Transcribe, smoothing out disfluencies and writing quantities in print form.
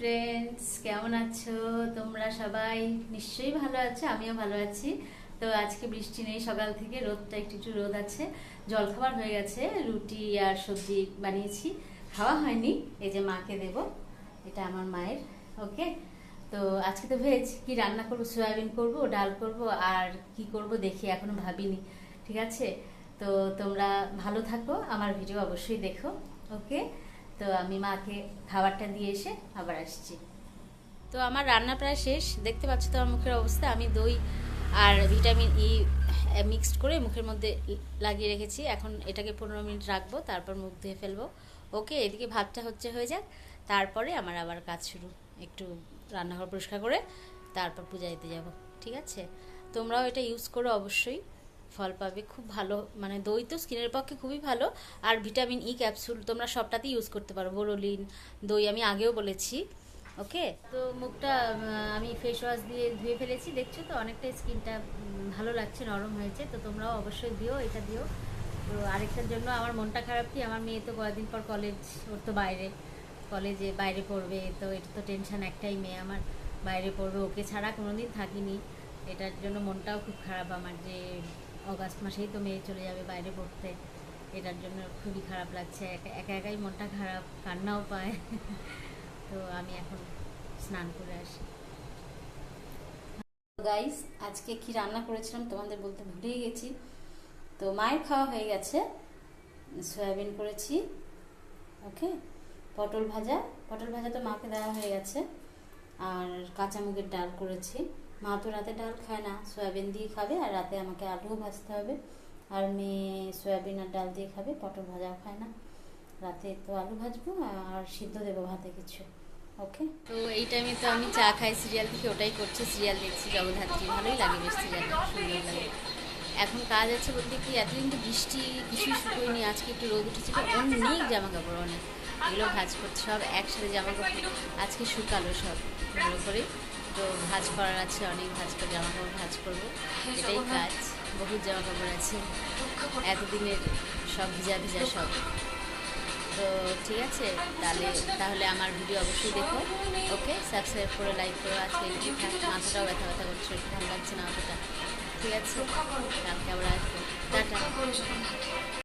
Friends, কেমন আছো তোমরা? সবাই নিশ্চয়ই ভালো আছো, আমিও ভালো আছি। তো আজকে বৃষ্টি নেই, সকাল থেকে রোদটা একটু একটু রোদ আছে। জলখাবার হয়ে গেছে, রুটি আর সবজি বানিয়েছি, খাওয়া হয়নি। এই যে মাকে দেব, এটা আমার মায়ের। ওকে, তো আজকে তো ভেজ, কি রান্না করবো, সয়াবিন করব, ডাল করব, আর কি করব দেখি, এখনো ভাবিনি। ঠিক আছে, তো তোমরা ভালো থাকো, আমার ভিডিও অবশ্যই দেখো। ওকে, তো আমি মাকে খাবারটা দিয়ে এসে আবার আসছি। তো আমার রান্না প্রায় শেষ, দেখতে পাচ্ছ তো আমার মুখের অবস্থা। আমি দই আর ভিটামিন ই মিক্সড করে মুখের মধ্যে লাগিয়ে রেখেছি। এখন এটাকে 15 মিনিট রাখবো, তারপর মুখ ধুয়ে ফেলবো। ওকে, এদিকে ভাতটা হয়ে যাক, তারপরে আমার আবার কাজ শুরু। একটু রান্নাঘর পরিষ্কার করে তারপর পূজা দিতে যাব। ঠিক আছে, তোমরাও এটা ইউজ করো, অবশ্যই ফল পাবে, খুব ভালো। মানে দই তো স্কিনের পক্ষে খুবই ভালো। আর ভিটামিন ই ক্যাপসুল তোমরা সবটাতেই ইউজ করতে পারো, বোরোলিন, দই আমি আগেও বলেছি। ওকে, তো মুখটা আমি ফেস ওয়াশ দিয়ে ধুয়ে ফেলেছি, দেখছো তো অনেকটা স্কিনটা ভালো লাগছে, নরম হয়েছে। তো তোমরাও অবশ্যই দিও, এটা দিও। তো আরেকটার জন্য আমার মনটা খারাপ কি, আমার মেয়ে তো কয়েকদিন পর কলেজ, ওর তো কলেজে বাইরে পড়বে। তো এটা তো টেনশন, একটাই মেয়ে আমার, বাইরে পড়বে, ওকে ছাড়া কোনোদিন থাকিনি। এটার জন্য মনটাও খুব খারাপ আমার, যে অগাস্ট মাসেই তো মেয়ে চলে যাবে বাইরে পড়তে। এটার জন্য খুবই খারাপ লাগছে, একা একাই মনটা খারাপ, কান্নাও পায়। তো আমি এখন স্নান করে আসি। গাইস, আজকে কি রান্না করেছিলাম তোমাদের বলতে ভুলেই গেছি। তো মায়ের খাওয়া হয়ে গেছে, সয়াবিন করেছি। ওকে, পটল ভাজা তো মাকে দেওয়া হয়ে গেছে। আর কাঁচা মুগের ডাল করেছি। মা তো রাতে ডাল খায় না, সয়াবিন দিয়ে খাবে, আর রাতে আমাকে আলুও ভাজতে হবে। আর মেয়ে সয়াবিন আর ডাল দিয়ে খাবে, পটল ভাজাও খায় না। রাতে তো আলু ভাজবো আর সিদ্ধ দেবো ভাতে কিছু। ওকে, তো এই টাইমে তো আমি চা খাই, সিরিয়াল থেকে ওটাই করছে, সিরিয়াল দেখছি জগদ্ধাত্রী, ভালোই লাগে বেশ, সিরিয়ালটা সুন্দর লাগে। এখন কাজ আছে বলতে কি, এতদিন তো বৃষ্টি, কিছুই শুকোয়নি, আজকে একটু রোদ উঠেছিল, অনেক জামা কাপড়, অনেক, এগুলো ভাজ করছে সব একসাথে, জামা কাপড় আজকে শুকালো সব ভালো করে। তো ভাজ করার আছে, অনেক ভাজ করে জামা কাপড় ভাজ করবো, এটাই কাজ। বহুত জামা কাপড় আছে এতদিনের, সব ভিজা ভিজা সব। তো ঠিক আছে, তাহলে আমার ভিডিও অবশ্যই দেখো। ওকে, সাবস্ক্রাইব করে লাইক করো। আজকে একটু মাথাটাও ব্যথা ব্যথা করছে, একটু ভালো লাগছে না অতটা। ঠিক আছে, কালকে আবার আসবো। টাটা।